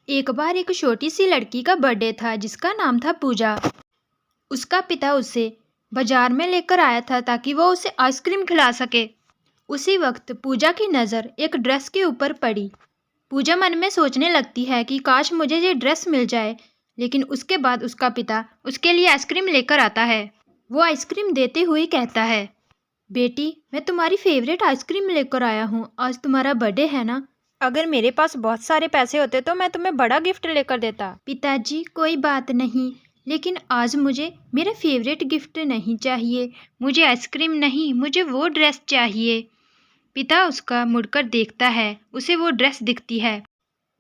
एक बार एक छोटी सी लड़की का बर्थडे था जिसका नाम था पूजा। उसका पिता उसे बाजार में लेकर आया था ताकि वो उसे आइसक्रीम खिला सके। उसी वक्त पूजा की नज़र एक ड्रेस के ऊपर पड़ी। पूजा मन में सोचने लगती है कि काश मुझे ये ड्रेस मिल जाए, लेकिन उसके बाद उसका पिता उसके लिए आइसक्रीम लेकर आता है। वो आइसक्रीम देते हुए कहता है, बेटी मैं तुम्हारी फेवरेट आइसक्रीम लेकर आया हूँ, आज तुम्हारा बर्थडे है ना। अगर मेरे पास बहुत सारे पैसे होते तो मैं तुम्हें बड़ा गिफ्ट लेकर देता। पिताजी कोई बात नहीं, लेकिन आज मुझे मेरा फेवरेट गिफ्ट नहीं चाहिए, मुझे आइसक्रीम नहीं, मुझे वो ड्रेस चाहिए। पिता उसका मुड़कर देखता है, उसे वो ड्रेस दिखती है।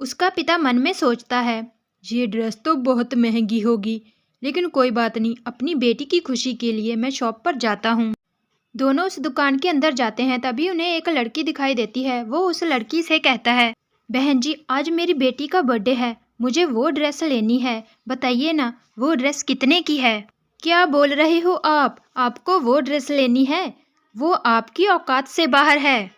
उसका पिता मन में सोचता है, ये ड्रेस तो बहुत महंगी होगी, लेकिन कोई बात नहीं, अपनी बेटी की खुशी के लिए मैं शॉप पर जाता हूँ। दोनों उस दुकान के अंदर जाते हैं, तभी उन्हें एक लड़की दिखाई देती है। वो उस लड़की से कहता है, बहन जी आज मेरी बेटी का बर्थडे है, मुझे वो ड्रेस लेनी है, बताइए ना वो ड्रेस कितने की है। क्या बोल रहे हो आप, आपको वो ड्रेस लेनी है? वो आपकी औकात से बाहर है।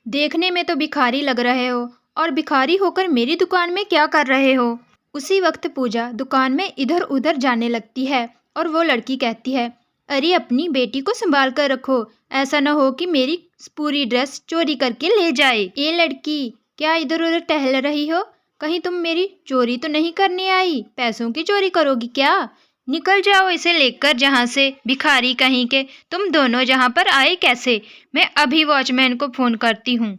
देखने में तो भिखारी लग रहे हो, और भिखारी होकर मेरी दुकान में क्या कर रहे हो। उसी वक्त पूजा दुकान में इधर उधर जाने लगती है और वो लड़की कहती है, अरे अपनी बेटी को संभाल कर रखो, ऐसा ना हो कि मेरी पूरी ड्रेस चोरी करके ले जाए। ये लड़की क्या इधर उधर टहल रही हो, कहीं तुम मेरी चोरी तो नहीं करने आई, पैसों की चोरी करोगी क्या? निकल जाओ इसे लेकर जहाँ से, भिखारी कहीं के। तुम दोनों जहाँ पर आए कैसे? मैं अभी वॉचमैन को फ़ोन करती हूँ।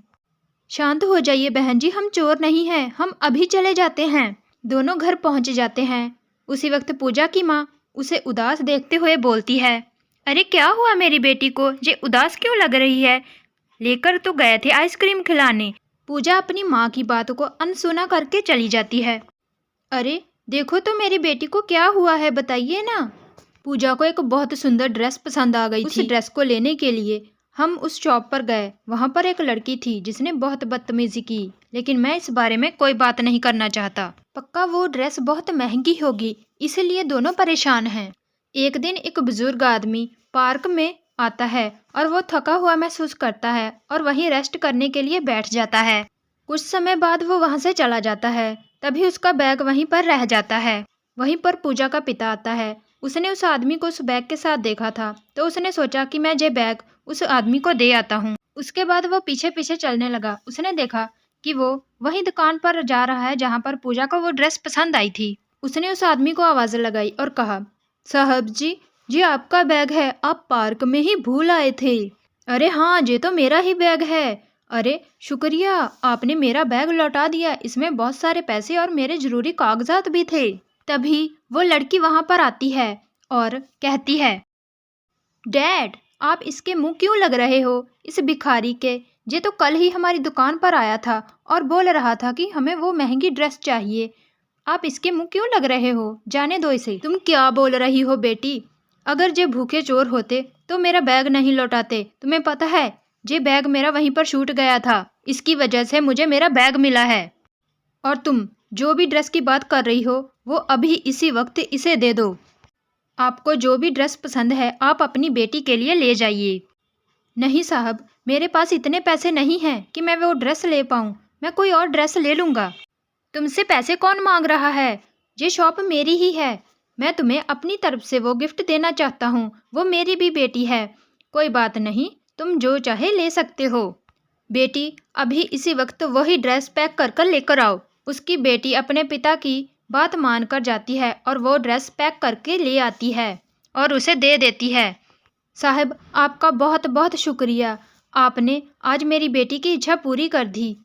शांत हो जाइए बहन जी, हम चोर नहीं हैं, हम अभी चले जाते हैं। दोनों घर पहुँच जाते हैं। उसी वक्त पूजा की माँ उसे उदास देखते हुए बोलती है, अरे क्या हुआ मेरी बेटी को, ये उदास क्यों लग रही है? लेकर तो गए थे आइसक्रीम खिलाने। पूजा अपनी माँ की बातों को अनसुना करके चली जाती है। अरे देखो तो मेरी बेटी को क्या हुआ है, बताइए ना। पूजा को एक बहुत सुंदर ड्रेस पसंद आ गई थी। उस ड्रेस को लेने के लिए हम उस शॉप पर गए। वहाँ पर एक लड़की थी जिसने बहुत बदतमीजी की, लेकिन मैं इस बारे में कोई बात नहीं करना चाहता। पक्का वो ड्रेस बहुत महंगी होगी, इसलिए दोनों परेशान हैं। एक दिन एक बुजुर्ग आदमी पार्क में आता है और वो थका हुआ महसूस करता है और वहीं रेस्ट करने के लिए बैठ जाता है। कुछ समय बाद वो वहाँ से चला जाता है, तभी उसका बैग वहीं पर रह जाता है। वहीं पर पूजा का पिता आता है। उसने उस आदमी को उस बैग के साथ देखा था, तो उसने सोचा कि मैं ये बैग उस आदमी को दे आता हूँ। उसके बाद वो पीछे पीछे चलने लगा। उसने देखा कि वो वही दुकान पर जा रहा है जहाँ पर पूजा को वो ड्रेस पसंद आई थी। उसने उस आदमी को आवाज़ लगाई और कहा, साहब जी, ये आपका बैग है, आप पार्क में ही भूल आए थे। अरे हाँ, ये तो मेरा ही बैग है। अरे शुक्रिया, आपने मेरा बैग लौटा दिया, इसमें बहुत सारे पैसे और मेरे जरूरी कागजात भी थे। तभी वो लड़की वहाँ पर आती है और कहती है, डैड आप इसके मुंह क्यों लग रहे हो, इस भिखारी के? ये तो कल ही हमारी दुकान पर आया था और बोल रहा था कि हमें वो महंगी ड्रेस चाहिए। आप इसके मुंह क्यों लग रहे हो, जाने दो इसे। तुम क्या बोल रही हो बेटी? अगर ये भूखे चोर होते तो मेरा बैग नहीं लौटाते। तुम्हें पता है ये बैग मेरा वहीं पर छूट गया था, इसकी वजह से मुझे मेरा बैग मिला है। और तुम जो भी ड्रेस की बात कर रही हो वो अभी इसी वक्त इसे दे दो। आपको जो भी ड्रेस पसंद है आप अपनी बेटी के लिए ले जाइए। नहीं साहब, मेरे पास इतने पैसे नहीं हैं कि मैं वो ड्रेस ले पाऊँ, मैं कोई और ड्रेस ले लूँगा। तुमसे पैसे कौन मांग रहा है? ये शॉप मेरी ही है, मैं तुम्हें अपनी तरफ से वो गिफ्ट देना चाहता हूँ, वो मेरी भी बेटी है। कोई बात नहीं, तुम जो चाहे ले सकते हो। बेटी अभी इसी वक्त वही ड्रेस पैक कर कर लेकर आओ। उसकी बेटी अपने पिता की बात मानकर जाती है और वो ड्रेस पैक करके ले आती है और उसे दे देती है। साहब आपका बहुत बहुत शुक्रिया, आपने आज मेरी बेटी की इच्छा पूरी कर दी।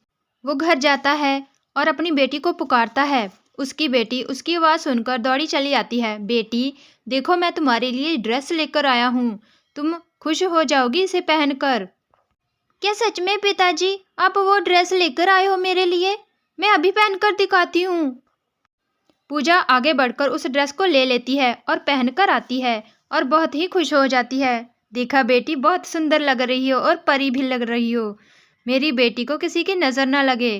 वो घर जाता है और अपनी बेटी को पुकारता है। उसकी बेटी उसकी आवाज़ सुनकर दौड़ी चली आती है। बेटी देखो, मैं तुम्हारे लिए ड्रेस लेकर आया हूँ, तुम खुश हो जाओगी इसे पहनकर। क्या सच में पिताजी आप वो ड्रेस लेकर आए हो मेरे लिए? मैं अभी पहनकर दिखाती हूँ। पूजा आगे बढ़कर उस ड्रेस को ले लेती है और पहनकर आती है और बहुत ही खुश हो जाती है। देखा बेटी, बहुत सुंदर लग रही हो और परी भी लग रही हो, मेरी बेटी को किसी की नज़र ना लगे।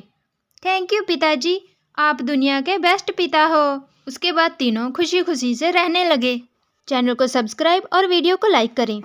थैंक यू पिताजी, आप दुनिया के बेस्ट पिता हो। उसके बाद तीनों खुशी खुशी से रहने लगे। चैनल को सब्सक्राइब और वीडियो को लाइक करें।